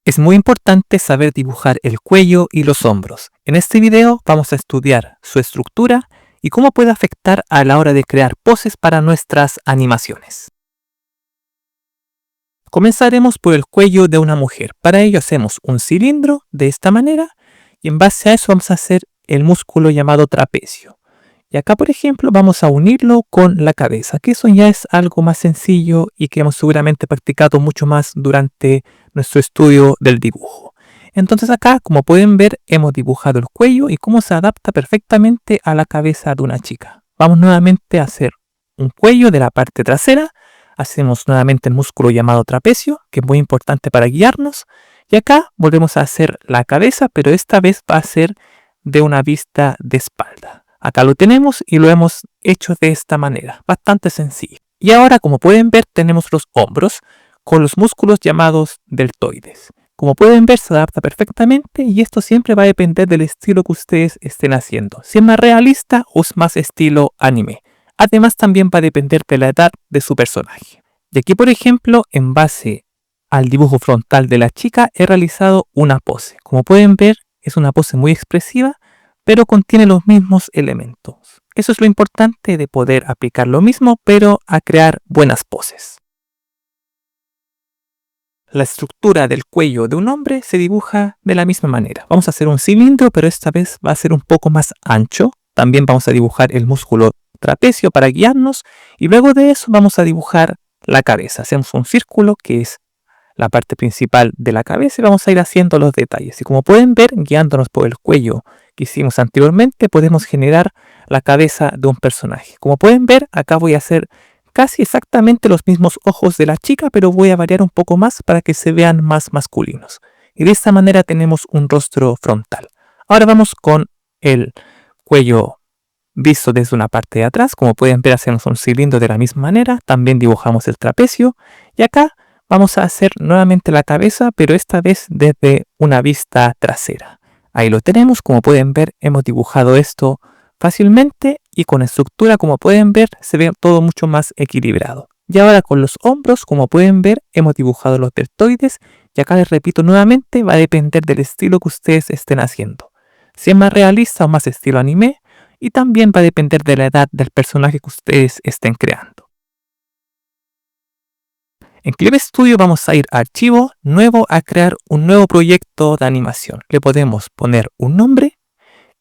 Es muy importante saber dibujar el cuello y los hombros. En este video vamos a estudiar su estructura y cómo puede afectar a la hora de crear poses para nuestras animaciones. Comenzaremos por el cuello de una mujer. Para ello hacemos un cilindro de esta manera y en base a eso vamos a hacer el músculo llamado trapecio. Y acá, por ejemplo, vamos a unirlo con la cabeza, que eso ya es algo más sencillo y que hemos seguramente practicado mucho más durante nuestro estudio del dibujo. Entonces acá, como pueden ver, hemos dibujado el cuello y cómo se adapta perfectamente a la cabeza de una chica. Vamos nuevamente a hacer un cuello de la parte trasera. Hacemos nuevamente el músculo llamado trapecio, que es muy importante para guiarnos. Y acá volvemos a hacer la cabeza, pero esta vez va a ser de una vista de espalda. Acá lo tenemos y lo hemos hecho de esta manera, bastante sencillo. Y ahora, como pueden ver, tenemos los hombros con los músculos llamados deltoides. Como pueden ver, se adapta perfectamente y esto siempre va a depender del estilo que ustedes estén haciendo. Si es más realista o es más estilo anime. Además, también va a depender de la edad de su personaje. Y aquí, por ejemplo, en base al dibujo frontal de la chica, he realizado una pose. Como pueden ver, es una pose muy expresiva, pero contiene los mismos elementos. Eso es lo importante de poder aplicar lo mismo, pero a crear buenas poses. La estructura del cuello de un hombre se dibuja de la misma manera. Vamos a hacer un cilindro, pero esta vez va a ser un poco más ancho. También vamos a dibujar el músculo trapecio para guiarnos y luego de eso vamos a dibujar la cabeza. Hacemos un círculo que es la parte principal de la cabeza y vamos a ir haciendo los detalles. Y como pueden ver, guiándonos por el cuello que hicimos anteriormente, podemos generar la cabeza de un personaje. Como pueden ver, acá voy a hacer casi exactamente los mismos ojos de la chica, pero voy a variar un poco más para que se vean más masculinos. Y de esta manera tenemos un rostro frontal. Ahora vamos con el cuello visto desde una parte de atrás. Como pueden ver, hacemos un cilindro de la misma manera. También dibujamos el trapecio. Y acá vamos a hacer nuevamente la cabeza, pero esta vez desde una vista trasera. Ahí lo tenemos. Como pueden ver, hemos dibujado esto fácilmente y con estructura, como pueden ver, se ve todo mucho más equilibrado. Y ahora con los hombros, como pueden ver, hemos dibujado los deltoides. Y acá les repito nuevamente, va a depender del estilo que ustedes estén haciendo. Si es más realista o más estilo anime. Y también va a depender de la edad del personaje que ustedes estén creando. En Clip Studio vamos a ir a Archivo, Nuevo, a crear un nuevo proyecto de animación. Le podemos poner un nombre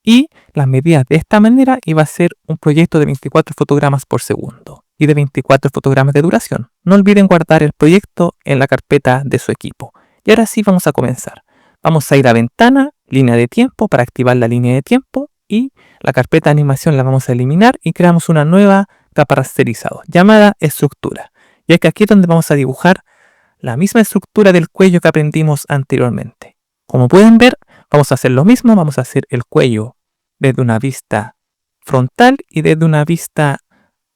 y las medidas de esta manera y va a ser un proyecto de 24 fotogramas por segundo y de 24 fotogramas de duración. No olviden guardar el proyecto en la carpeta de su equipo. Y ahora sí vamos a comenzar. Vamos a ir a Ventana, Línea de Tiempo para activar la línea de tiempo y la carpeta de animación la vamos a eliminar y creamos una nueva capa rasterizado llamada Estructura. Ya que aquí es donde vamos a dibujar la misma estructura del cuello que aprendimos anteriormente. Como pueden ver, vamos a hacer lo mismo. Vamos a hacer el cuello desde una vista frontal y desde una vista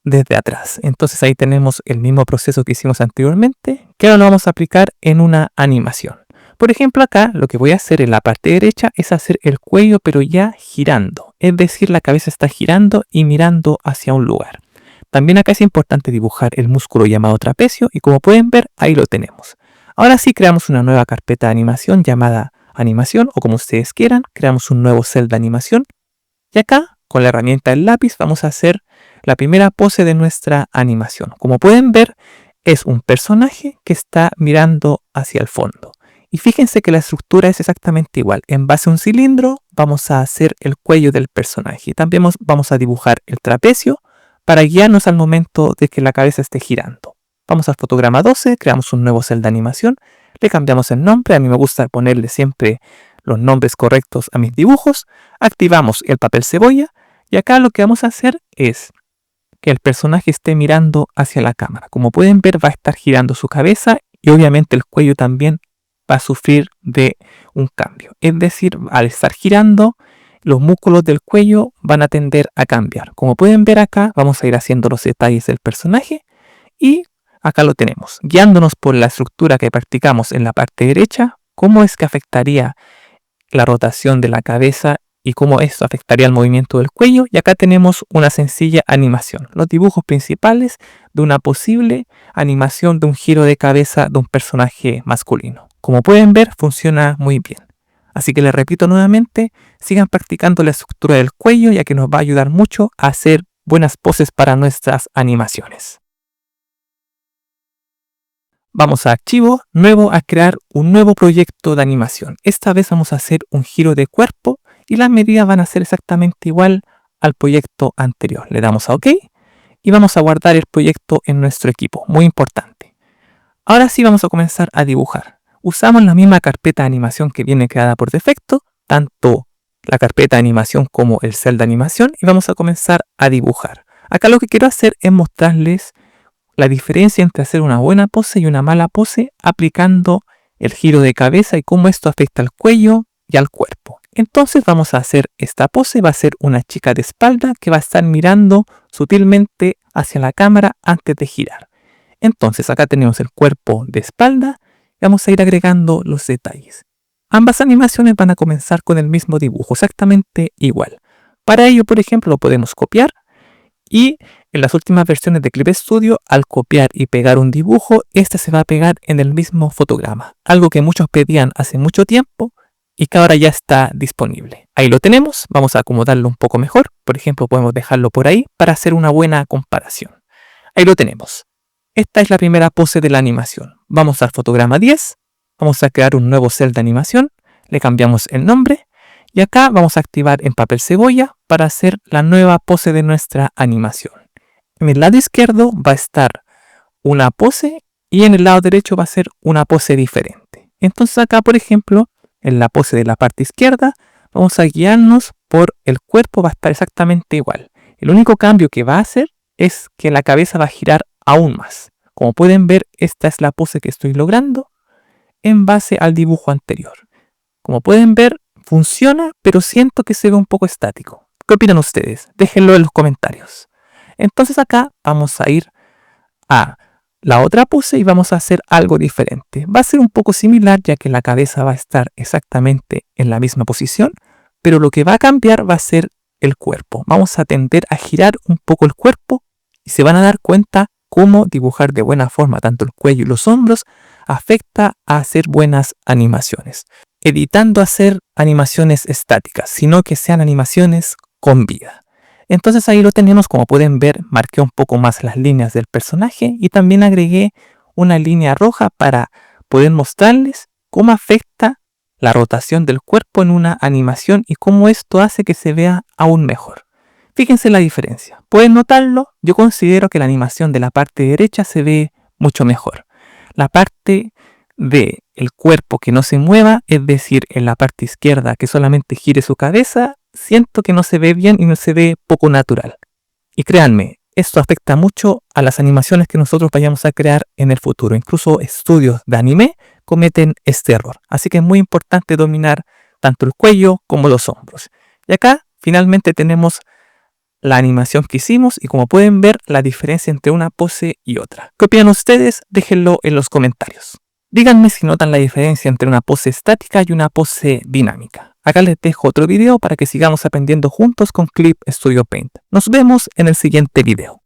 desde atrás. Entonces ahí tenemos el mismo proceso que hicimos anteriormente, que ahora lo vamos a aplicar en una animación. Por ejemplo, acá lo que voy a hacer en la parte derecha es hacer el cuello pero ya girando. Es decir, la cabeza está girando y mirando hacia un lugar. También acá es importante dibujar el músculo llamado trapecio y como pueden ver, ahí lo tenemos. Ahora sí creamos una nueva carpeta de animación llamada animación o como ustedes quieran. Creamos un nuevo cel de animación y acá con la herramienta del lápiz vamos a hacer la primera pose de nuestra animación. Como pueden ver, es un personaje que está mirando hacia el fondo. Y fíjense que la estructura es exactamente igual. En base a un cilindro vamos a hacer el cuello del personaje. Y también vamos a dibujar el trapecio para guiarnos al momento de que la cabeza esté girando. Vamos al fotograma 12, creamos un nuevo cel de animación. Le cambiamos el nombre. A mí me gusta ponerle siempre los nombres correctos a mis dibujos. Activamos el papel cebolla. Y acá lo que vamos a hacer es que el personaje esté mirando hacia la cámara. Como pueden ver, va a estar girando su cabeza y obviamente el cuello también va a sufrir de un cambio. Es decir, al estar girando, los músculos del cuello van a tender a cambiar. Como pueden ver acá, vamos a ir haciendo los detalles del personaje y acá lo tenemos. Guiándonos por la estructura que practicamos en la parte derecha, cómo es que afectaría la rotación de la cabeza y cómo esto afectaría el movimiento del cuello. Y acá tenemos una sencilla animación. Los dibujos principales de una posible animación de un giro de cabeza de un personaje masculino. Como pueden ver, funciona muy bien. Así que les repito nuevamente, sigan practicando la estructura del cuello, ya que nos va a ayudar mucho a hacer buenas poses para nuestras animaciones. Vamos a Archivo, Nuevo, a crear un nuevo proyecto de animación. Esta vez vamos a hacer un giro de cuerpo y las medidas van a ser exactamente igual al proyecto anterior. Le damos a OK y vamos a guardar el proyecto en nuestro equipo. Muy importante. Ahora sí vamos a comenzar a dibujar. Usamos la misma carpeta de animación que viene creada por defecto, tanto la carpeta de animación como el cel de animación, y vamos a comenzar a dibujar. Acá lo que quiero hacer es mostrarles la diferencia entre hacer una buena pose y una mala pose aplicando el giro de cabeza y cómo esto afecta al cuello y al cuerpo. Entonces vamos a hacer esta pose, va a ser una chica de espalda que va a estar mirando sutilmente hacia la cámara antes de girar. Entonces acá tenemos el cuerpo de espalda y vamos a ir agregando los detalles. Ambas animaciones van a comenzar con el mismo dibujo, exactamente igual. Para ello, por ejemplo, lo podemos copiar y en las últimas versiones de Clip Studio, al copiar y pegar un dibujo, este se va a pegar en el mismo fotograma. Algo que muchos pedían hace mucho tiempo y que ahora ya está disponible. Ahí lo tenemos, vamos a acomodarlo un poco mejor. Por ejemplo, podemos dejarlo por ahí para hacer una buena comparación. Ahí lo tenemos. Esta es la primera pose de la animación. Vamos al fotograma 10, vamos a crear un nuevo cel de animación, le cambiamos el nombre y acá vamos a activar en papel cebolla para hacer la nueva pose de nuestra animación. En el lado izquierdo va a estar una pose y en el lado derecho va a ser una pose diferente. Entonces acá, por ejemplo, en la pose de la parte izquierda, vamos a guiarnos por el cuerpo, va a estar exactamente igual. El único cambio que va a hacer es que la cabeza va a girar aún más. Como pueden ver, esta es la pose que estoy logrando en base al dibujo anterior. Como pueden ver, funciona, pero siento que se ve un poco estático. ¿Qué opinan ustedes? Déjenlo en los comentarios. Entonces acá vamos a ir a la otra pose y vamos a hacer algo diferente. Va a ser un poco similar, ya que la cabeza va a estar exactamente en la misma posición, pero lo que va a cambiar va a ser el cuerpo. Vamos a tender a girar un poco el cuerpo y se van a dar cuenta cómo dibujar de buena forma tanto el cuello y los hombros afecta a hacer buenas animaciones. Evitando hacer animaciones estáticas, sino que sean animaciones con vida. Entonces ahí lo tenemos, como pueden ver, marqué un poco más las líneas del personaje y también agregué una línea roja para poder mostrarles cómo afecta la rotación del cuerpo en una animación y cómo esto hace que se vea aún mejor. Fíjense la diferencia. ¿Pueden notarlo? Yo considero que la animación de la parte derecha se ve mucho mejor. La parte del cuerpo que no se mueva, es decir, en la parte izquierda que solamente gire su cabeza, siento que no se ve bien y no se ve poco natural. Y créanme, esto afecta mucho a las animaciones que nosotros vayamos a crear en el futuro. Incluso estudios de anime cometen este error. Así que es muy importante dominar tanto el cuello como los hombros. Y acá finalmente tenemos la animación que hicimos y como pueden ver la diferencia entre una pose y otra. ¿Qué opinan ustedes? Déjenlo en los comentarios. Díganme si notan la diferencia entre una pose estática y una pose dinámica. Acá les dejo otro video para que sigamos aprendiendo juntos con Clip Studio Paint. Nos vemos en el siguiente video.